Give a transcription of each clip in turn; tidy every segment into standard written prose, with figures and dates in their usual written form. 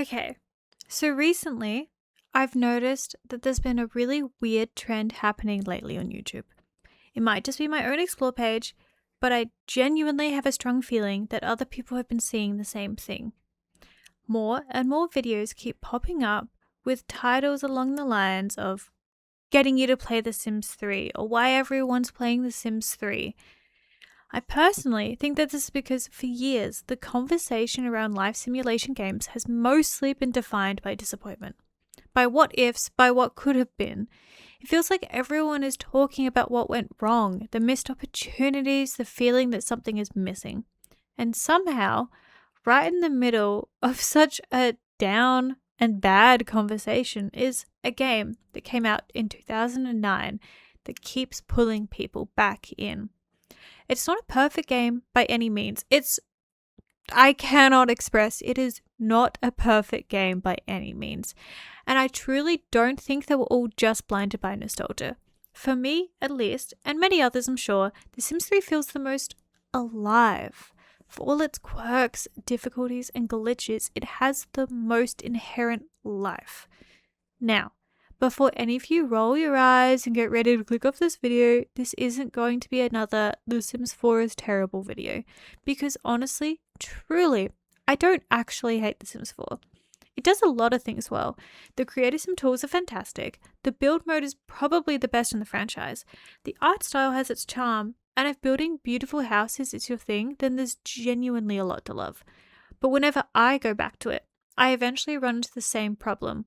Okay, so recently I've noticed that there's been a really weird trend happening lately on YouTube. It might just be my own explore page, but I genuinely have a strong feeling that other people have been seeing the same thing. More and more videos keep popping up with titles along the lines of getting you to play The Sims 3 or why everyone's playing The Sims 3. I personally think that this is because for years, the conversation around life simulation games has mostly been defined by disappointment, by what ifs, by what could have been. It feels like everyone is talking about what went wrong, the missed opportunities, the feeling that something is missing. And somehow, right in the middle of such a down and bad conversation is a game that came out in 2009 that keeps pulling people back in. It's not a perfect game by any means. I cannot express it is not a perfect game by any means. And I truly don't think that we're all just blinded by nostalgia. For me, at least, and many others I'm sure, The Sims 3 feels the most alive. For all its quirks, difficulties, and glitches, it has the most inherent life. Now, before any of you roll your eyes and get ready to click off this video, this isn't going to be another The Sims 4 is terrible video. Because honestly, truly, I don't actually hate The Sims 4. It does a lot of things well. The creative sim tools are fantastic. The build mode is probably the best in the franchise. The art style has its charm. And if building beautiful houses is your thing, then there's genuinely a lot to love. But whenever I go back to it, I eventually run into the same problem.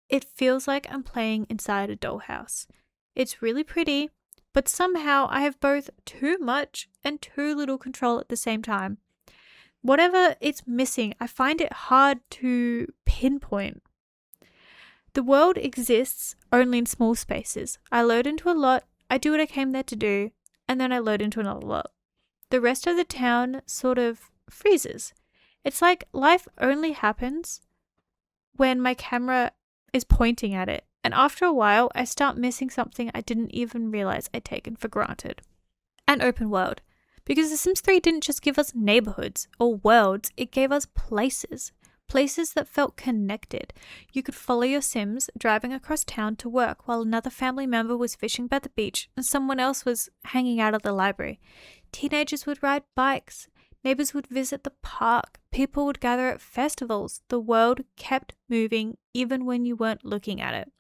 It feels like I'm playing inside a dollhouse. It's really pretty, but somehow I have both too much and too little control at the same time. Whatever it's missing, I find it hard to pinpoint. The world exists only in small spaces. I load into a lot, I do what I came there to do, and then I load into another lot. The rest of the town sort of freezes. It's like life only happens when my camera is pointing at it, and after a while I start missing something I didn't even realize I'd taken for granted. An open world. Because The Sims 3 didn't just give us neighborhoods or worlds, it gave us places. Places that felt connected. You could follow your Sims driving across town to work while another family member was fishing by the beach and someone else was hanging out at the library. Teenagers would ride bikes. Neighbors would visit the park. People would gather at festivals. The world kept moving even when you weren't looking at it.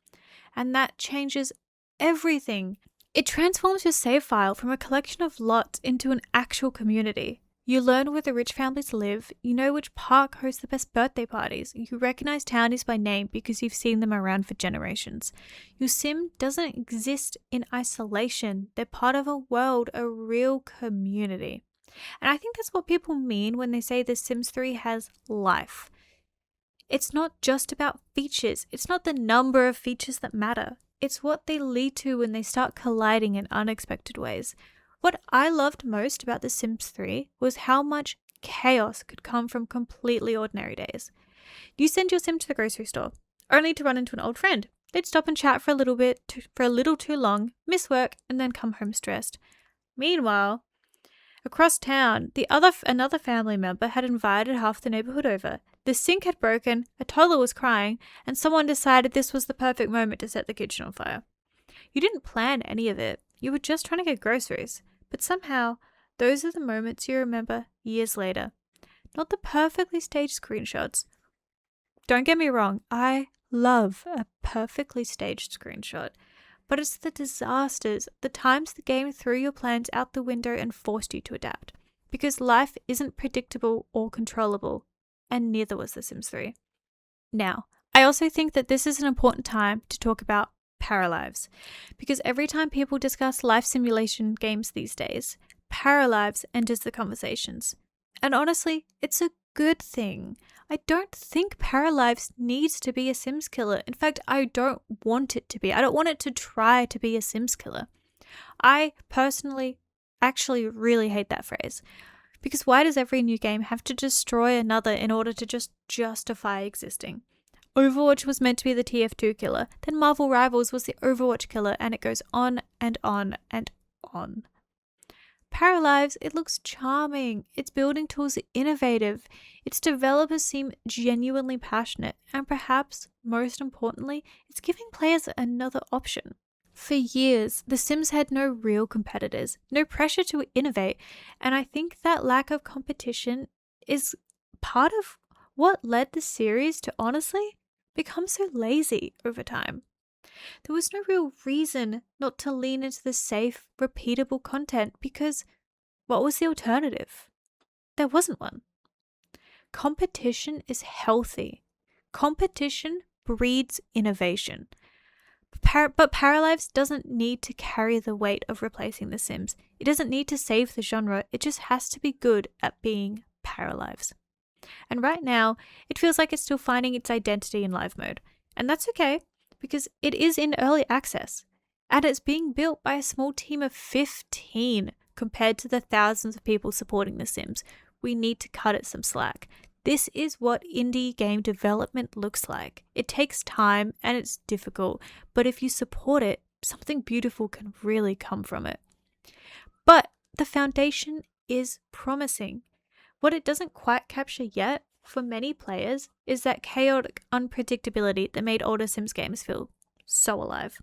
And that changes everything. It transforms your save file from a collection of lots into an actual community. You learn where the rich families live, you know which park hosts the best birthday parties, you recognize townies by name because you've seen them around for generations. Your sim doesn't exist in isolation, they're part of a world, a real community. And I think that's what people mean when they say The Sims 3 has life. It's not just about features, it's not the number of features that matter. It's what they lead to when they start colliding in unexpected ways. What I loved most about The Sims 3 was how much chaos could come from completely ordinary days. You send your sim to the grocery store, only to run into an old friend. They'd stop and chat for a little too long, miss work, and then come home stressed. Meanwhile, across town, another family member had invited half the neighborhood over. The sink had broken, a toddler was crying, and someone decided this was the perfect moment to set the kitchen on fire. You didn't plan any of it. You were just trying to get groceries. But somehow, those are the moments you remember years later. Not the perfectly staged screenshots. Don't get me wrong, I love a perfectly staged screenshot. But it's the disasters, the times the game threw your plans out the window and forced you to adapt. Because life isn't predictable or controllable, and neither was The Sims 3. Now, I also think that this is an important time to talk about Paralives, because every time people discuss life simulation games these days, Paralives enters the conversations. And honestly, it's a good thing. I don't think Paralives needs to be a Sims killer. In fact, I don't want it to be. I don't want it to try to be a Sims killer. I personally actually really hate that phrase. Because why does every new game have to destroy another in order to just justify existing? Overwatch was meant to be the TF2 killer, then Marvel Rivals was the Overwatch killer, and it goes on and on and on. Paralives, it looks charming, its building tools are innovative, its developers seem genuinely passionate, and perhaps, most importantly, it's giving players another option. For years, The Sims had no real competitors, no pressure to innovate, and I think that lack of competition is part of what led the series to honestly become so lazy over time. There was no real reason not to lean into the safe, repeatable content because what was the alternative? There wasn't one. Competition is healthy. Competition breeds innovation. But Paralives doesn't need to carry the weight of replacing The Sims. It doesn't need to save the genre. It just has to be good at being Paralives. And right now, it feels like it's still finding its identity in live mode. And that's okay, because it is in early access. And it's being built by a small team of 15 compared to the thousands of people supporting The Sims. We need to cut it some slack. This is what indie game development looks like. It takes time and it's difficult, but if you support it, something beautiful can really come from it. But the foundation is promising. What it doesn't quite capture yet, for many players, is that chaotic unpredictability that made older Sims games feel so alive.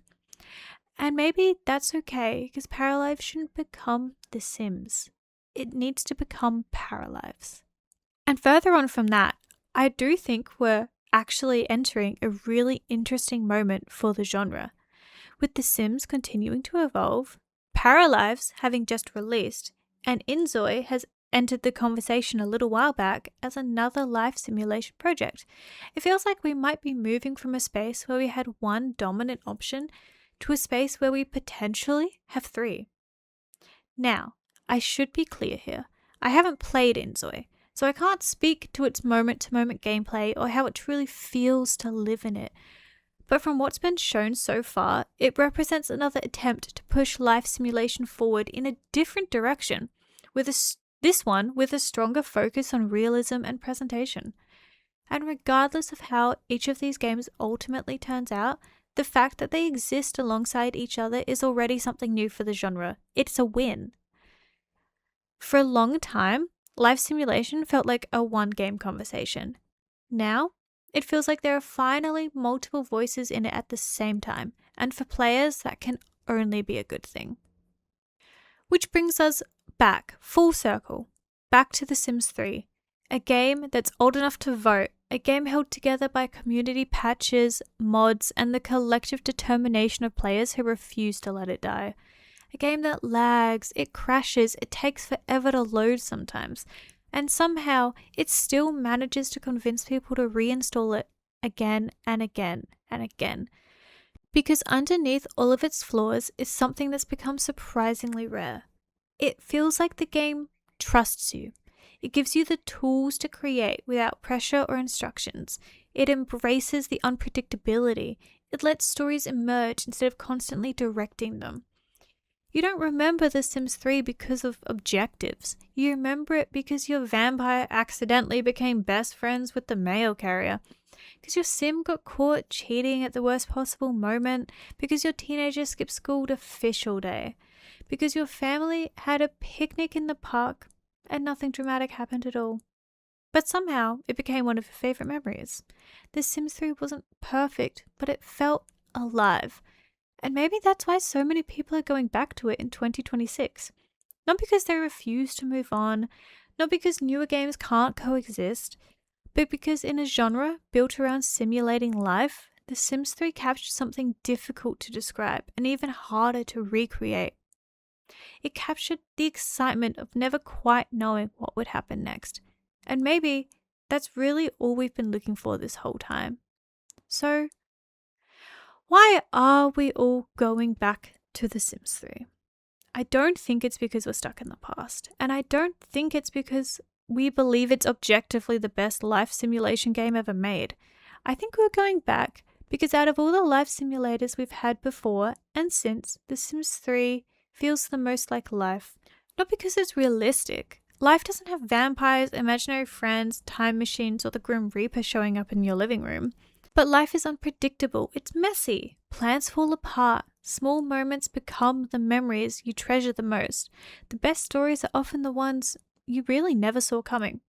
And maybe that's okay, because Paralives shouldn't become The Sims. It needs to become Paralives. And further on from that, I do think we're actually entering a really interesting moment for the genre. With The Sims continuing to evolve, Paralives having just released, and InZOI has entered the conversation a little while back as another life simulation project. It feels like we might be moving from a space where we had one dominant option to a space where we potentially have three. Now, I should be clear here. I haven't played InZOI, so I can't speak to its moment-to-moment gameplay or how it truly feels to live in it. But from what's been shown so far, it represents another attempt to push life simulation forward in a different direction, this one with a stronger focus on realism and presentation. And regardless of how each of these games ultimately turns out, the fact that they exist alongside each other is already something new for the genre. It's a win. For a long time, life simulation felt like a one-game conversation. Now, it feels like there are finally multiple voices in it at the same time, and for players, that can only be a good thing. Which brings us back, full circle, back to The Sims 3, a game that's old enough to vote, a game held together by community patches, mods, and the collective determination of players who refuse to let it die. A game that lags, it crashes, it takes forever to load sometimes, and somehow it still manages to convince people to reinstall it again and again and again. Because underneath all of its flaws is something that's become surprisingly rare. It feels like the game trusts you. It gives you the tools to create without pressure or instructions. It embraces the unpredictability. It lets stories emerge instead of constantly directing them. You don't remember The Sims 3 because of objectives. You remember it because your vampire accidentally became best friends with the mail carrier. Because your sim got caught cheating at the worst possible moment. Because your teenager skipped school to fish all day. Because your family had a picnic in the park and nothing dramatic happened at all. But somehow it became one of your favourite memories. The Sims 3 wasn't perfect, but it felt alive. And maybe that's why so many people are going back to it in 2026. Not because they refuse to move on, not because newer games can't coexist, but because in a genre built around simulating life, The Sims 3 captured something difficult to describe and even harder to recreate. It captured the excitement of never quite knowing what would happen next. And maybe that's really all we've been looking for this whole time. So, why are we all going back to The Sims 3? I don't think it's because we're stuck in the past. And I don't think it's because we believe it's objectively the best life simulation game ever made. I think we're going back because out of all the life simulators we've had before and since, The Sims 3 feels the most like life. Not because it's realistic. Life doesn't have vampires, imaginary friends, time machines, or the Grim Reaper showing up in your living room. But life is unpredictable. It's messy. Plans fall apart. Small moments become the memories you treasure the most. The best stories are often the ones you really never saw coming.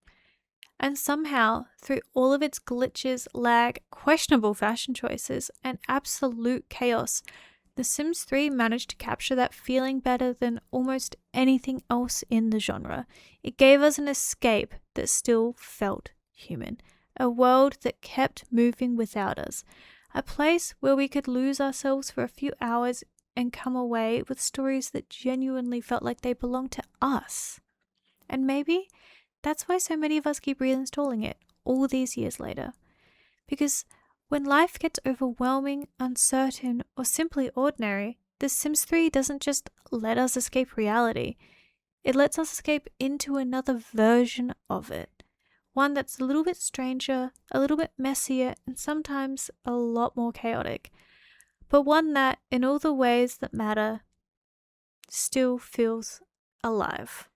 And somehow, through all of its glitches, lag, questionable fashion choices, and absolute chaos, The Sims 3 managed to capture that feeling better than almost anything else in the genre. It gave us an escape that still felt human, a world that kept moving without us, a place where we could lose ourselves for a few hours and come away with stories that genuinely felt like they belonged to us. And maybe that's why so many of us keep reinstalling it all these years later. Because when life gets overwhelming, uncertain, or simply ordinary, The Sims 3 doesn't just let us escape reality. It lets us escape into another version of it. One that's a little bit stranger, a little bit messier, and sometimes a lot more chaotic. But one that, in all the ways that matter, still feels alive.